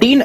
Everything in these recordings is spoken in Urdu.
3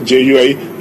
JUI,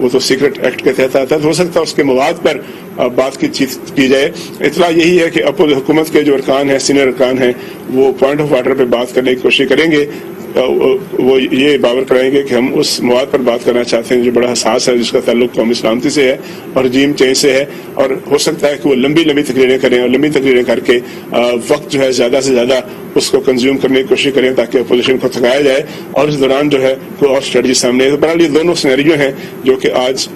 وہ تو سیکرٹ ایکٹ کے تحت آتا ہے، ہو سکتا ہے اس کے مواد پر بات کی جائے. اطلاع یہی ہے کہ حکومت کے جو ارکان ہیں، سینئر ارکان ہیں، وہ پوائنٹ آف آرڈر پہ بات کرنے کی کوشش کریں گے. وہ یہ باور کرائیں گے کہ ہم اس مواد پر بات کرنا چاہتے ہیں جو بڑا حساس ہے، جس کا تعلق قومی سلامتی سے ہے اور رجیم چینج سے ہے. اور ہو سکتا ہے کہ وہ لمبی تقریریں کریں اور لمبی تقریریں کر کے وقت جو ہے زیادہ سے زیادہ اس کو کنزیوم کرنے کی کوشش کریں تاکہ اپوزیشن کو تھکایا جائے اور اس دوران جو ہے کوئی اور اسٹریٹجی سامنے ہے. تو بہرحال یہ دونوں سینیریو ہیں جو کہ آج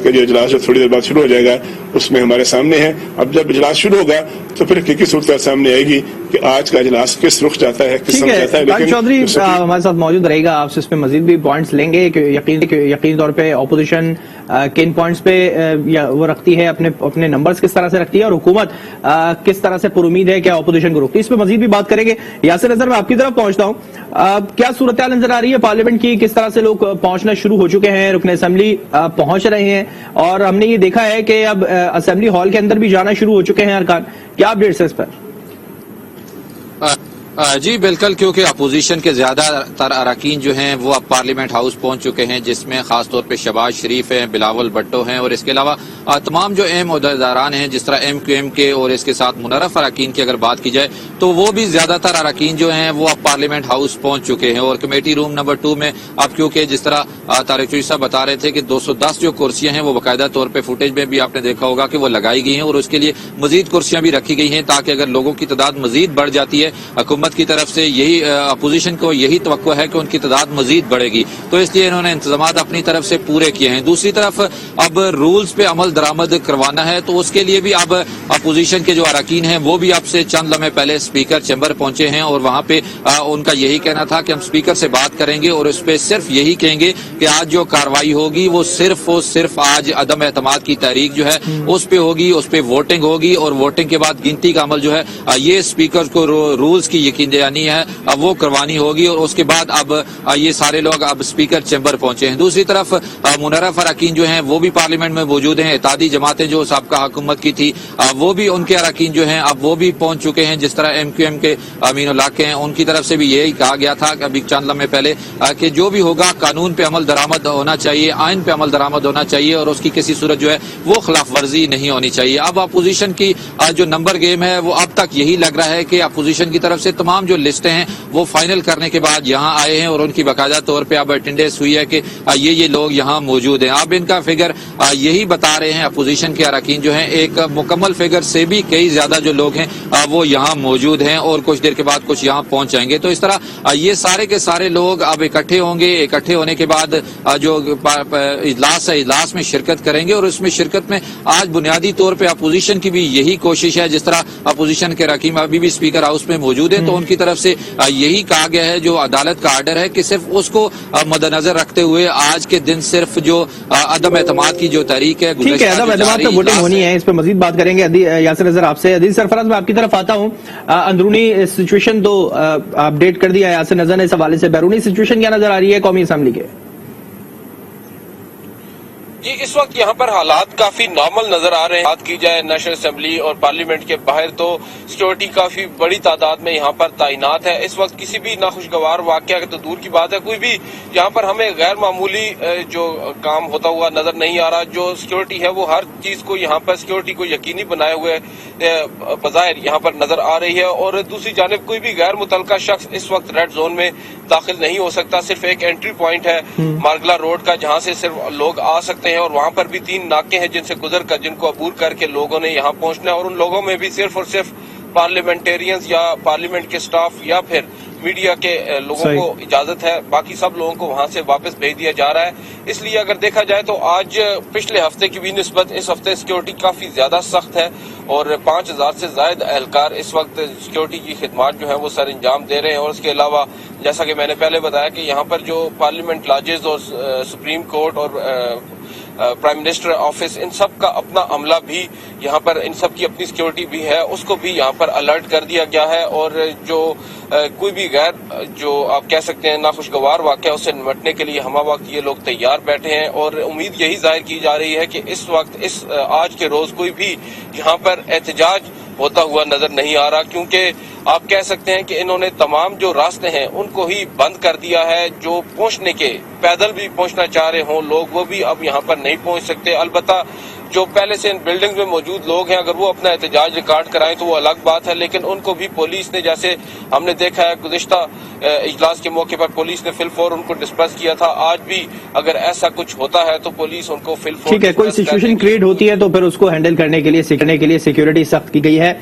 کا جو اجلاس جو تھوڑی دیر بعد شروع ہو جائے گا اس میں ہمارے سامنے ہے. اب جب اجلاس شروع ہوگا تو پھر حقیقی صورت سامنے آئے گی کہ آج کا اجلاس کس رخ جاتا ہے، کس سمجھ جاتا ہے. لیکن چودھری ہمارے ساتھ موجود رہے گا، آپ سے اس پہ مزید بھی پوائنٹس لیں گے کہ یقینی طور پہ اپوزیشن کن پوائنٹس پہ وہ رکھتی ہے، اپنے نمبرز کس طرح سے رکھتی ہے اور حکومت کس طرح سے پر امید ہے کہ اپوزیشن کو روکتی ہے. اس پہ مزید بھی بات کریں گے. یاسر نذر، میں آپ کی طرف پہنچتا ہوں. کیا صورتحال نظر آ رہی ہے پارلیمنٹ کی؟ کس طرح سے لوگ پہنچنا شروع ہو چکے ہیں، رکن اسمبلی پہنچ رہے ہیں اور ہم نے یہ دیکھا ہے کہ اب اسمبلی ہال کے اندر بھی جانا شروع ہو چکے ہیں ارکان. کیا اپڈیٹس ہے اس پر؟ جی بالکل، کیونکہ اپوزیشن کے زیادہ تر اراکین جو ہیں وہ اب پارلیمنٹ ہاؤس پہنچ چکے ہیں، جس میں خاص طور پہ شہباز شریف ہیں، بلاول بھٹو ہیں اور اس کے علاوہ تمام جو اہم عہدیداران ہیں جس طرح ایم کیو ایم کے اور اس کے ساتھ منرف اراکین کی اگر بات کی جائے تو وہ بھی زیادہ تر اراکین جو ہیں وہ اب پارلیمنٹ ہاؤس پہنچ چکے ہیں. اور کمیٹی روم نمبر 2 میں اب کیونکہ جس طرح طارق چوہدری صاحب بتا رہے تھے کہ 210 جو کرسیاں ہیں وہ باقاعدہ طور پہ فوٹیج میں بھی آپ نے دیکھا ہوگا کہ وہ لگائی گئی ہیں اور اس کے لیے مزید کرسیاں بھی رکھی گئی ہیں تاکہ اگر لوگوں کی تعداد مزید بڑھ جاتی ہے، حکومت کی طرف سے یہی اپوزیشن کو یہی توقع ہے کہ ان کی تعداد مزید بڑھے گی، تو اس لیے انہوں نے انتظامات اپنی طرف سے پورے کیے ہیں. دوسری طرف اب رولز پہ عمل درآمد کروانا ہے تو اس کے لیے بھی اب اپوزیشن کے جو اراکین ہیں وہ بھی اب سے چند لمحے پہلے اسپیکر چیمبر پہنچے ہیں اور وہاں پہ ان کا یہی کہنا تھا کہ ہم اسپیکر سے بات کریں گے اور اس پہ صرف یہی کہیں گے کہ آج جو کاروائی ہوگی وہ صرف آج عدم اعتماد کی تحریک جو ہے اس پہ ہوگی، اس پہ ووٹنگ ہوگی اور ووٹنگ کے بعد گنتی کا عمل جو ہے یہ اسپیکر کو رولز کی یقین دہانی ہے وہ کروانی ہوگی اور اس کے بعد اب یہ سارے لوگ اب اسپیکر چیمبر پہنچے ہیں. دوسری طرف منرف اراکین جو ہیں وہ بھی پارلیمنٹ میں موجود ہیں. اتحادی جماعتیں جو سابقہ حکومت کی تھی وہ بھی ان کے اراکین جو ہیں اب وہ بھی پہنچ چکے ہیں. جس طرح ایم کیو ایم کے امین اللہ کے ہیں، ان کی طرف سے بھی یہی کہا گیا تھا کہ ابھی چند لمحے پہلے کہ جو بھی ہوگا قانون پہ عمل درآمد ہونا چاہیے، آئین پہ عمل درآمد ہونا چاہیے اور اس کی کسی صورت جو ہے وہ خلاف ورزی نہیں ہونی چاہیے. اب اپوزیشن کی جو نمبر گیم ہے وہ اب تک یہی لگ رہا ہے کہ اپوزیشن کی طرف سے تمام جو لسٹیں ہیں وہ فائنل کرنے کے بعد یہاں آئے ہیں اور ان کی باقاعدہ طور پہ اب اٹینڈنس ہوئی ہے کہ یہ لوگ یہاں موجود ہیں. اب ان کا فگر یہی بتا رہے ہیں اپوزیشن کے اراکین جو ہیں، ایک مکمل فگر سے بھی کئی زیادہ جو لوگ ہیں وہ یہاں موجود ہیں اور کچھ دیر کے بعد کچھ یہاں پہنچ جائیں گے. تو اس طرح یہ سارے کے سارے لوگ اب اکٹھے ہوں گے. اکٹھے ہونے کے بعد جو اجلاس ہے، اجلاس میں شرکت کریں گے اور اس میں شرکت میں آج بنیادی طور پہ اپوزیشن کی بھی یہی کوشش ہے. جس طرح اپوزیشن کے اراکین ابھی بھی اسپیکر ہاؤس میں موجود ہیں تو ان کی طرف سے یہی کہا گیا ہے جو عدالت کا آرڈر ہے کہ صرف اس کو مد نظر رکھتے ہوئے آج کے دن صرف جو عدم اعتماد کی جو تحریک ہے، ٹھیک ہے، عدم اعتماد پہ ووٹنگ ہونی ہے، اس پہ مزید بات کریں گے. یاسر نذر آپ سے. عزیز سرفراز میں آپ کی طرف آتا ہوں. اندرونی سچویشن تو اپڈیٹ کر دیا یاسر نذر نے اس حوالے سے، بیرونی سچویشن کیا نظر آ رہی ہے قومی اسمبلی کے؟ جی اس وقت یہاں پر حالات کافی نارمل نظر آ رہے ہیں. بات کی جائے نیشنل اسمبلی اور پارلیمنٹ کے باہر تو سیکورٹی کافی بڑی تعداد میں یہاں پر تعینات ہے. اس وقت کسی بھی ناخوشگوار واقعہ تو دور کی بات ہے، کوئی بھی یہاں پر ہمیں غیر معمولی جو کام ہوتا ہوا نظر نہیں آ رہا. جو سیکورٹی ہے وہ ہر چیز کو یہاں پر سیکورٹی کو یقینی بنائے ہوئے بظاہر یہاں پر نظر آ رہی ہے. اور دوسری جانب کوئی بھی غیر متعلقہ شخص اس وقت ریڈ زون میں داخل نہیں ہو سکتا. صرف ایک انٹری پوائنٹ ہے مارگلا روڈ کا جہاں سے صرف لوگ آ سکتے ہیں اور وہاں پر بھی 3 ناکے ہیں جن سے گزر کر جن کو عبور کر کے لوگوں نے یہاں پہنچنا ہے. اور ان لوگوں میں بھی صرف اور صرف پارلیمنٹیرینز یا پارلیمنٹ کے سٹاف یا پھر میڈیا کے لوگوں کو اجازت ہے. باقی سب لوگوں کو وہاں سے واپس بھیج دیا جا رہا ہے. اس لیے اگر دیکھا جائے تو آج پچھلے ہفتے کی بھی نسبت اس ہفتے سیکورٹی کافی زیادہ سخت ہے اور 5000 سے زائد اہلکار اس وقت سیکورٹی کی خدمات جو ہیں وہ سر انجام دے رہے ہیں. اور اس کے علاوہ جیسا کہ میں نے پہلے بتایا کہ یہاں پر جو پارلیمنٹ لاجز اور سپریم کورٹ اور پرائم منسٹر آفس ان سب کا اپنا عملہ بھی یہاں پر، ان سب کی اپنی سیکورٹی بھی ہے، اس کو بھی یہاں پر الرٹ کر دیا گیا ہے. اور جو کوئی بھی غیر جو آپ کہہ سکتے ہیں ناخوشگوار واقعہ اس سے نمٹنے کے لیے ہمہ وقت یہ لوگ تیار بیٹھے ہیں. اور امید یہی ظاہر کی جا رہی ہے کہ اس وقت آج کے روز کوئی بھی یہاں پر احتجاج ہوتا ہوا نظر نہیں آ رہا، کیونکہ آپ کہہ سکتے ہیں کہ انہوں نے تمام جو راستے ہیں ان کو ہی بند کر دیا ہے. جو پہنچنے کے پیدل بھی پہنچنا چاہ رہے ہوں لوگ، وہ بھی اب یہاں پر نہیں پہنچ سکتے. البتہ جو پہلے سے ان بلڈنگ میں موجود لوگ ہیں، اگر وہ اپنا احتجاج ریکارڈ کرائیں تو وہ الگ بات ہے، لیکن ان کو بھی پولیس نے، جیسے ہم نے دیکھا ہے گزشتہ اجلاس کے موقع پر پولیس نے فی الفور ان کو ڈسپرس کیا تھا. آج بھی اگر ایسا کچھ ہوتا ہے تو پولیس ان کو فی الفور ٹھیک ہے، کوئی سچویشن کریٹ ہوتی ہے تو پھر اس کو ہینڈل کرنے کے لیے سیکیورٹی سخت کی گئی ہے.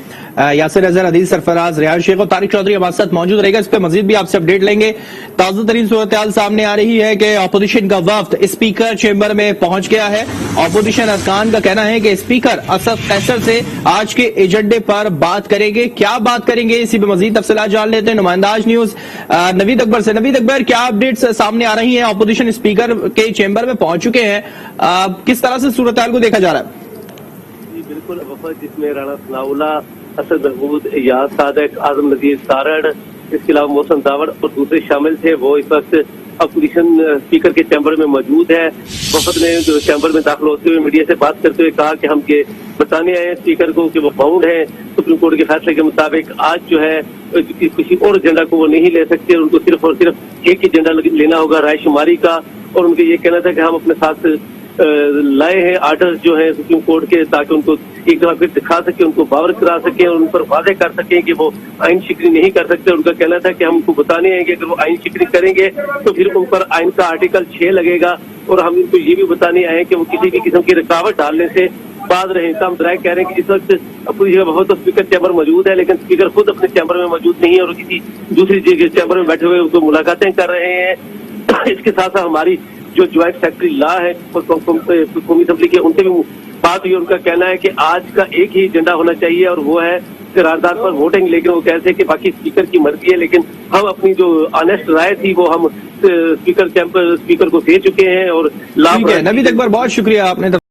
یاسر اظہر، عدیل سرفراز، ریاض شیخ اور طارق چودھری ہمارے ساتھ موجود رہے گا. اس پہ مزید بھی آپ سے اپڈیٹ لیں گے. تازہ ترین صورتحال سامنے آ رہی ہے کہ اپوزیشن کا وفد اسپیکر چیمبر میں پہنچ گیا ہے. اپوزیشن ارکان کا کہنا ہے کہ اسپیکر اسد قیصر سے آج کے ایجنڈے پر بات کریں گے. کیا بات کریں گے، اسی پہ مزید تفصیلات جان لیتے ہیں. نمائندہ آج نیوز نوید اکبر سے. نوید اکبر، کیا اپڈیٹس سامنے آ رہی ہیں؟ اپوزیشن اسپیکر کے چیمبر میں پہنچ چکے ہیں، کس طرح سے صورتحال کو دیکھا جا رہا ہے؟ جی بالکل، وفد جس میں رانا ثناء اللہ، اسد محمود، یاد صادق، اعظم نذیر سارڑ، اس کے علاوہ محسن داوڑ اور دوسرے شامل تھے، وہ اس وقت اپوزیشن اسپیکر کے چیمبر میں موجود ہے. وفد نے جو چیمبر میں داخل ہوتے ہوئے میڈیا سے بات کرتے ہوئے کہا کہ ہم یہ بتانے آئے ہیں اسپیکر کو کہ وہ باؤنڈ ہیں سپریم کورٹ کے فیصلے کے مطابق. آج جو ہے کسی اور ایجنڈا کو وہ نہیں لے سکتے، ان کو صرف اور صرف ایک ایجنڈا لینا ہوگا، رائے شماری کا. اور ان کا یہ کہنا تھا کہ ہم اپنے ساتھ لائے ہیں آرڈر جو ہیں سپریم کورٹ کے، تاکہ ان کو ایک دفعہ پھر دکھا سکیں، ان کو باور کرا سکیں اور ان پر واضح کر سکیں کہ وہ آئین شکنی نہیں کر سکتے. ان کا کہنا تھا کہ ہم ان کو بتانے ہیں کہ اگر وہ آئین شکنی کریں گے تو پھر ان پر آئین کا آرٹیکل 6 لگے گا، اور ہم ان کو یہ بھی بتانے آئے کہ وہ کسی بھی قسم کی رکاوٹ ڈالنے سے باز رہیں. تاہم ذرائع کہہ رہے ہیں کہ اس وقت اپوزیشن کا بہت اسپیکر چیمبر موجود ہے، لیکن اسپیکر خود اپنے چیمبر میں موجود نہیں ہے اور کسی دوسری جگہ چیمبر میں بیٹھے ہوئے ان کو ملاقاتیں کر رہے ہیں. اس کے ساتھ ساتھ ہماری جو جوائنٹ سیکرٹری لا ہے قومی اسمبلی کے، ان سے بھی بات ہوئی. ان کا کہنا ہے کہ آج کا ایک ہی ایجنڈا ہونا چاہیے اور وہ ہے قرارداد پر ووٹنگ. لیکن وہ کہتے ہیں کہ باقی اسپیکر کی مرضی ہے، لیکن ہم اپنی جو آنیسٹ رائے تھی وہ ہم اسپیکر کو دے چکے ہیں. اور ٹھیک ہے نوید اکبر، بہت شکریہ آپ نے